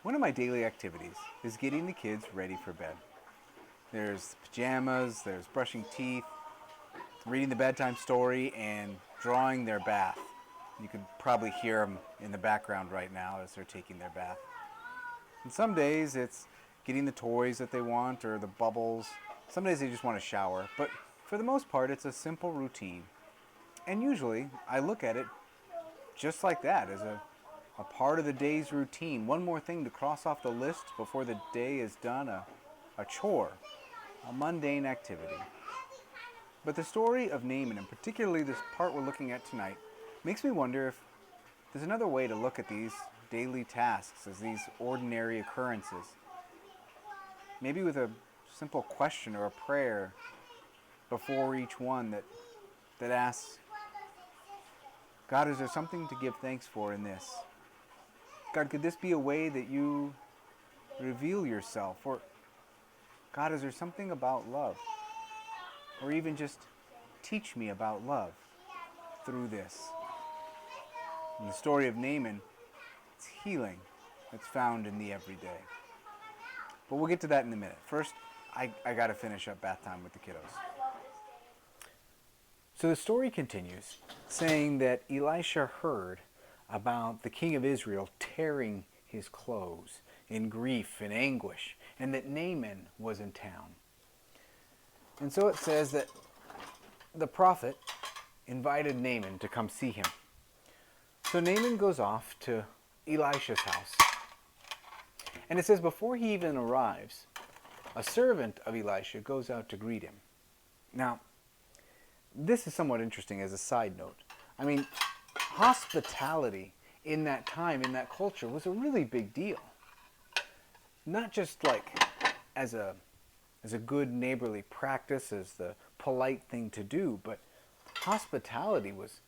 One of my daily activities is getting the kids ready for bed. There's pajamas, there's brushing teeth, reading the bedtime story, and drawing their bath. You can probably hear them in the background right now as they're taking their bath. And some days it's getting the toys that they want or the bubbles. Some days they just want to shower. But for the most part, it's a simple routine. And usually I look at it just like that, as a part of the day's routine. One more thing to cross off the list before the day is done, a chore, a mundane activity. But the story of Naaman, and particularly this part we're looking at tonight, makes me wonder if there's another way to look at these daily tasks as these ordinary occurrences. Maybe with a simple question or a prayer before each one that asks, God, is there something to give thanks for in this? God, could this be a way that you reveal yourself? Or, God, is there something about love? Or even just teach me about love through this. In the story of Naaman, it's healing that's found in the everyday. But we'll get to that in a minute. First, I got to finish up bath time with the kiddos. So the story continues, saying that Elisha heard about the king of Israel tearing his clothes in grief and anguish, and that Naaman was in town. And so it says that the prophet invited Naaman to come see him. So Naaman goes off to Elisha's house. And it says before he even arrives, a servant of Elisha goes out to greet him. Now, this is somewhat interesting as a side note. I mean, hospitality in that time, in that culture, was a really big deal. Not just like as a good neighborly practice, as the polite thing to do, but hospitality was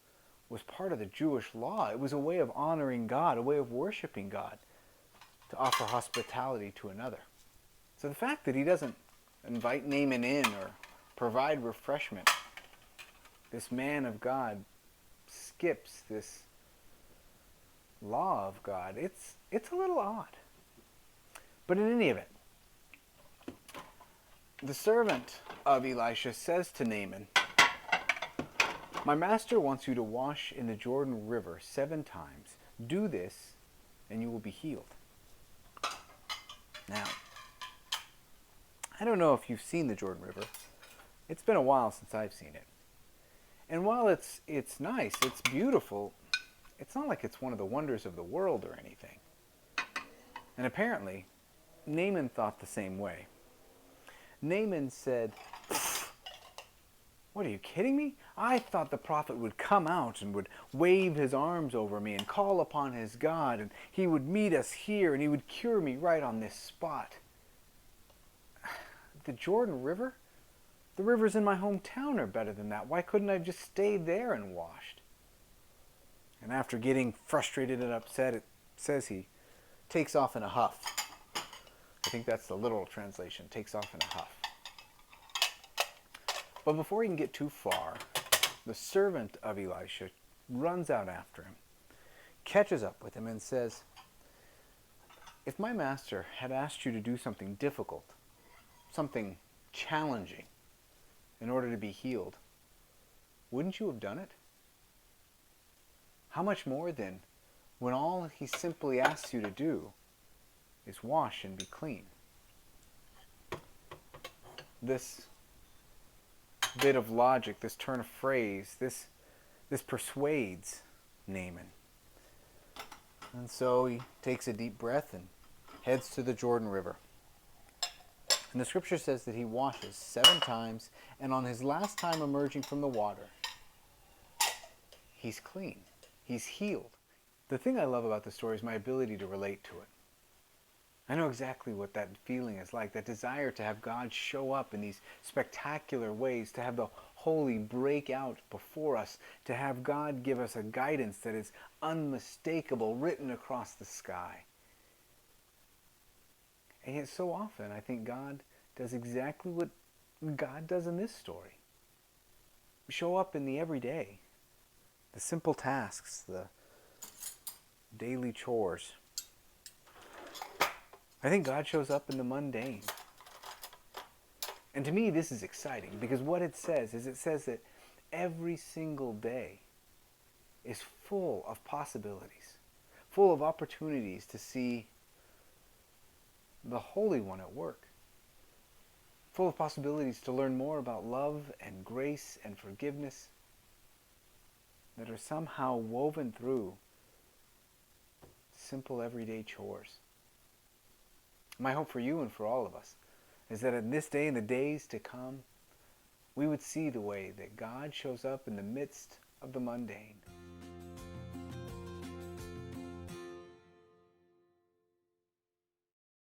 part of the Jewish law. It was a way of honoring God, a way of worshiping God, to offer hospitality to another. So the fact that he doesn't invite Naaman in or provide refreshment, this man of God skips this law of God. It's a little odd. But in any event, the servant of Elisha says to Naaman, my master wants you to wash in the Jordan River 7 times. Do this, and you will be healed. Now, I don't know if you've seen the Jordan River. It's been a while since I've seen it. And while it's nice, it's beautiful, it's not like it's one of the wonders of the world or anything. And apparently, Naaman thought the same way. Naaman said, what, are you kidding me? I thought the prophet would come out and would wave his arms over me and call upon his God, and he would meet us here and he would cure me right on this spot. The Jordan River? The rivers in my hometown are better than that. Why couldn't I have just stayed there and washed? And after getting frustrated and upset, it says he takes off in a huff. I think that's the literal translation, takes off in a huff. But before he can get too far, the servant of Elisha runs out after him, catches up with him and says, if my master had asked you to do something difficult, something challenging, in order to be healed, wouldn't you have done it? How much more then, when all he simply asks you to do is wash and be clean? This bit of logic, this turn of phrase, this persuades Naaman. And so he takes a deep breath and heads to the Jordan River. And the scripture says that he washes 7 times, and on his last time emerging from the water, he's clean. He's healed. The thing I love about the story is my ability to relate to it. I know exactly what that feeling is like, that desire to have God show up in these spectacular ways, to have the holy break out before us, to have God give us a guidance that is unmistakable, written across the sky. And yet so often I think God does exactly what God does in this story. Show up in the everyday, the simple tasks, the daily chores. I think God shows up in the mundane. And to me, this is exciting because what it says is that every single day is full of possibilities, full of opportunities to see the Holy One at work, full of possibilities to learn more about love and grace and forgiveness that are somehow woven through simple everyday chores. My hope for you and for all of us is that in this day and the days to come, we would see the way that God shows up in the midst of the mundane.